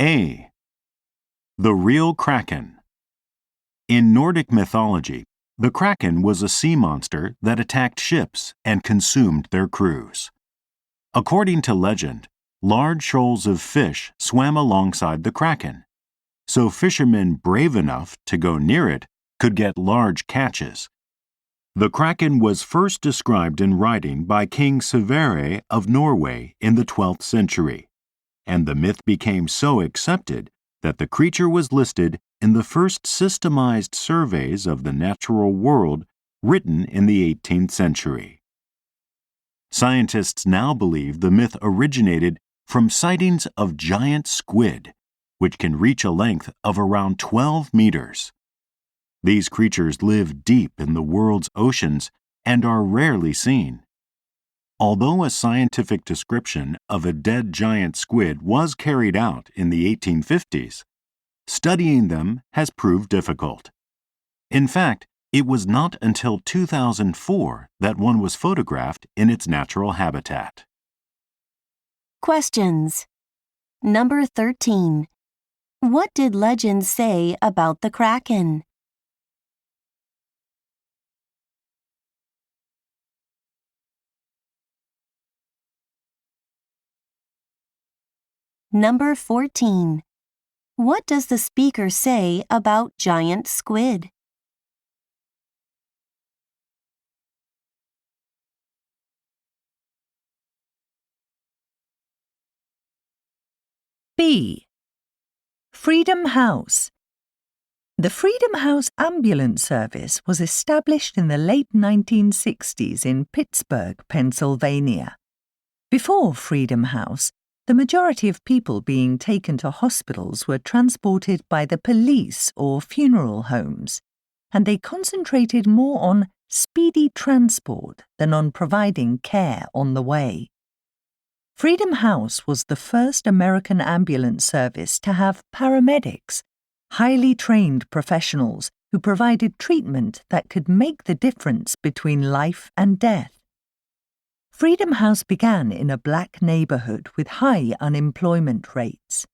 A. The real Kraken. In Nordic mythology, the Kraken was a sea monster that attacked ships and consumed their crews. According to legend, large shoals of fish swam alongside the Kraken, so fishermen brave enough to go near it could get large catches. The Kraken was first described in writing by King Sverre of Norway in the 12th century, and the myth became so accepted that the creature was listed in the first systemized surveys of the natural world written in the 18th century. Scientists now believe the myth originated from sightings of giant squid, which can reach a length of around 12 meters. These creatures live deep in the world's oceans and are rarely seen. Although a scientific description of a dead giant squid was carried out in the 1850s, studying them has proved difficult. In fact, it was not until 2004 that one was photographed in its natural habitat. Questions. Number 13. What did legends say about the Kraken? Number 14. What does the speaker say about giant squid? B. Freedom House. The Freedom House ambulance service was established in the late 1960s in Pittsburgh, Pennsylvania. Before Freedom House, the majority of people being taken to hospitals were transported by the police or funeral homes, and they concentrated more on speedy transport than on providing care on the way. Freedom House was the first American ambulance service to have paramedics, highly trained professionals who provided treatment that could make the difference between life and death. Freedom House began in a black neighborhood with high unemployment rates.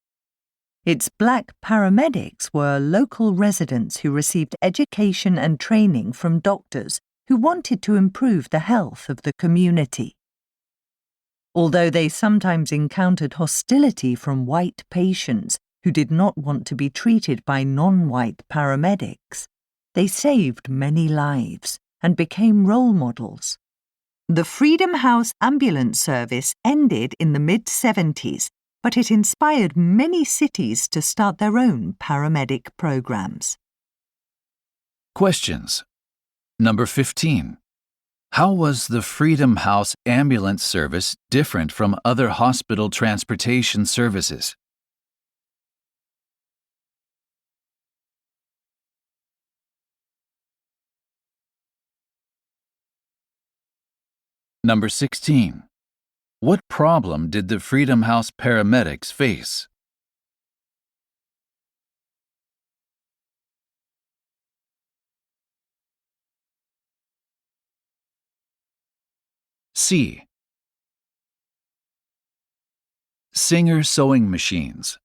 Its black paramedics were local residents who received education and training from doctors who wanted to improve the health of the community. Although they sometimes encountered hostility from white patients who did not want to be treated by non-white paramedics, they saved many lives and became role models. The Freedom House ambulance service ended in the mid-70s, but it inspired many cities to start their own paramedic programs. Questions. Number 15. How was the Freedom House ambulance service different from other hospital transportation services? Number 16. What problem did the Freedom House paramedics face? C. Singer sewing machines.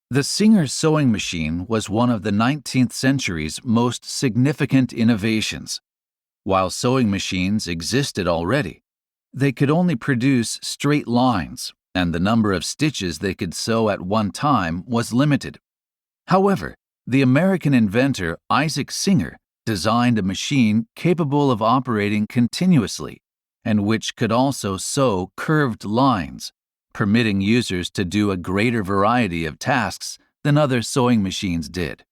The Singer sewing machine was one of the 19th century's most significant innovations. While sewing machines existed already, they could only produce straight lines, and the number of stitches they could sew at one time was limited. However, the American inventor Isaac Singer designed a machine capable of operating continuously, and which could also sew curved lines, permitting users to do a greater variety of tasks than other sewing machines did.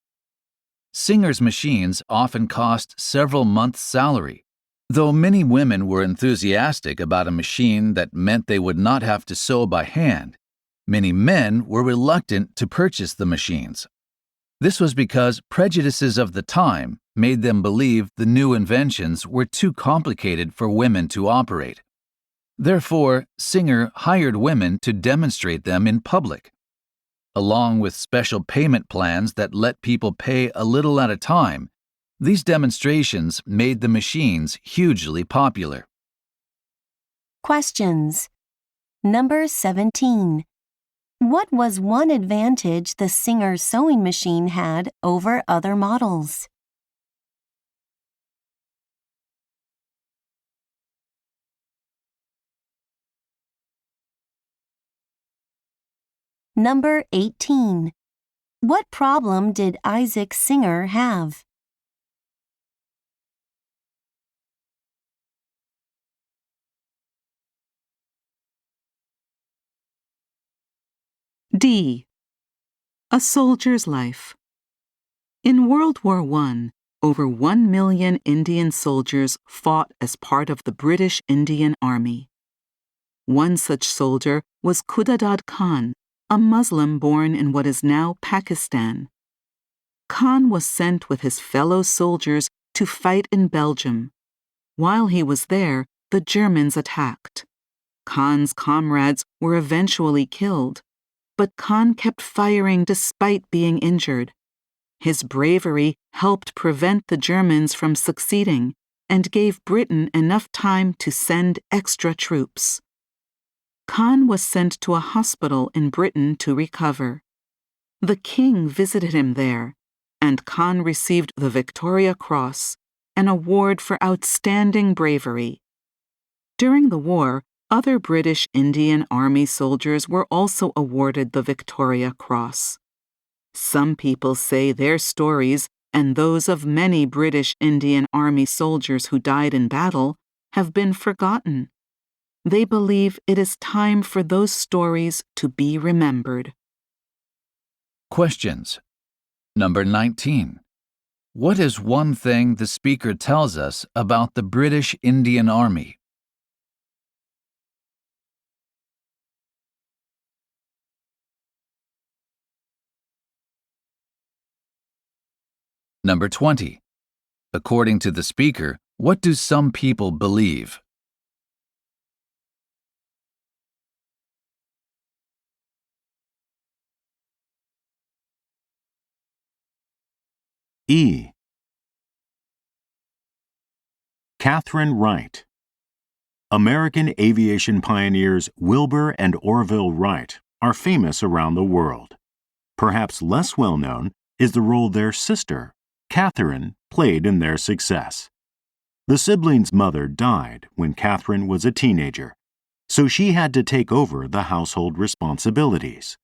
Singer's machines often cost several months' salary. Though many women were enthusiastic about a machine that meant they would not have to sew by hand, many men were reluctant to purchase the machines. This was because prejudices of the time made them believe the new inventions were too complicated for women to operate. Therefore, Singer hired women to demonstrate them in public. Along with special payment plans that let people pay a little at a time, these demonstrations made the machines hugely popular. Questions. Number 17. What was one advantage the Singer sewing machine had over other models? Number 18. What problem did Isaac Singer have? D. A soldier's life. In World War I, over 1 million Indian soldiers fought as part of the British Indian Army. One such soldier was Khudadad Khan, a Muslim born in what is now Pakistan. Khan was sent with his fellow soldiers to fight in Belgium. While he was there, the Germans attacked. Khan's comrades were eventually killed, but Khan kept firing despite being injured. His bravery helped prevent the Germans from succeeding and gave Britain enough time to send extra troops. Khan was sent to a hospital in Britain to recover. The king visited him there, and Khan received the Victoria Cross, an award for outstanding bravery. During the war, other British Indian Army soldiers were also awarded the Victoria Cross. Some people say their stories and those of many British Indian Army soldiers who died in battle have been forgotten. They believe it is time for those stories to be remembered. Questions. Number 19. What is one thing the speaker tells us about the British Indian Army? Number 20. According to the speaker, what do some people believe? E. Katharine Wright. American aviation pioneers Wilbur and Orville Wright are famous around the world. Perhaps less well known is the role their sister, Katharine, played in their success. The siblings' mother died when Katharine was a teenager, so she had to take over the household responsibilities.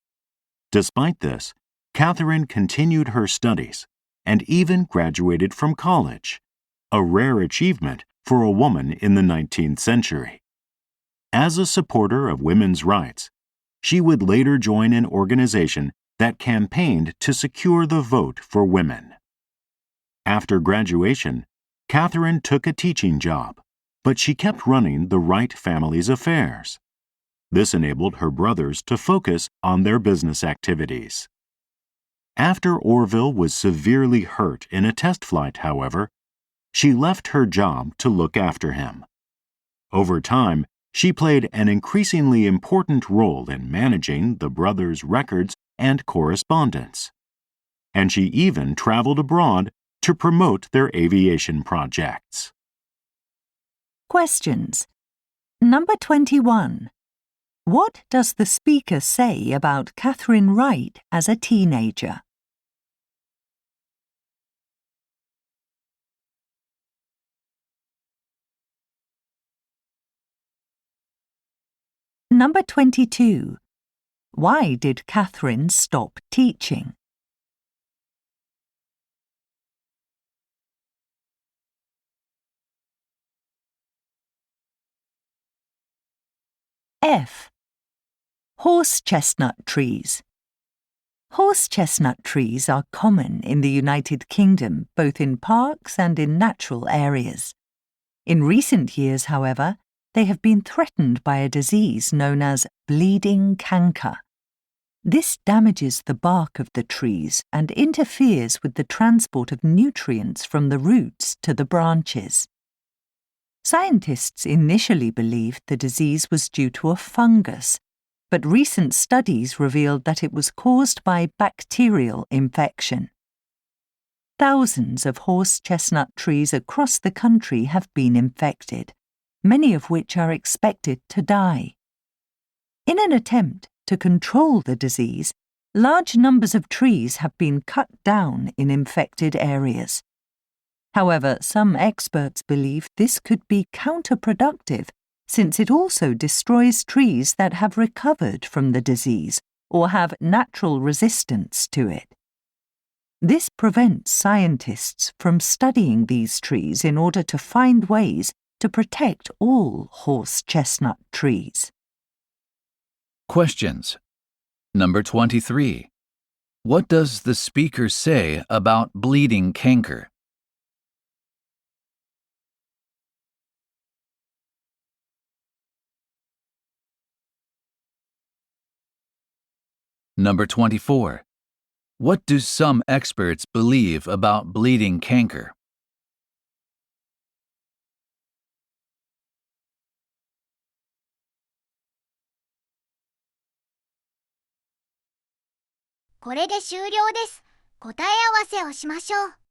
Despite this, Katharine continued her studies and even graduated from college, a rare achievement for a woman in the 19th century. As a supporter of women's rights, she would later join an organization that campaigned to secure the vote for women. After graduation, Katharine took a teaching job, but she kept running the Wright family's affairs. This enabled her brothers to focus on their business activities. After Orville was severely hurt in a test flight, however, she left her job to look after him. Over time, she played an increasingly important role in managing the brothers' records and correspondence. And she even traveled abroad to promote their aviation projects. Questions. Number 21. What does the speaker say about Katharine Wright as a teenager? Number 22. Why did Katharine stop teaching? F. Horse chestnut trees. Horse chestnut trees are common in the United Kingdom, both in parks and in natural areas. In recent years, however, they have been threatened by a disease known as bleeding canker. This damages the bark of the trees and interferes with the transport of nutrients from the roots to the branches. Scientists initially believed the disease was due to a fungus, but recent studies revealed that it was caused by bacterial infection. Thousands of horse chestnut trees across the country have been infected, many of which are expected to die. In an attempt to control the disease, large numbers of trees have been cut down in infected areas. However, some experts believe this could be counterproductive since it also destroys trees that have recovered from the disease or have natural resistance to it. This prevents scientists from studying these trees in order to find ways to protect all horse chestnut trees. Questions. Number 23. What does the speaker say about bleeding canker? Number 24. What do some experts believe about bleeding canker?これで終了です。答え合わせをしましょう。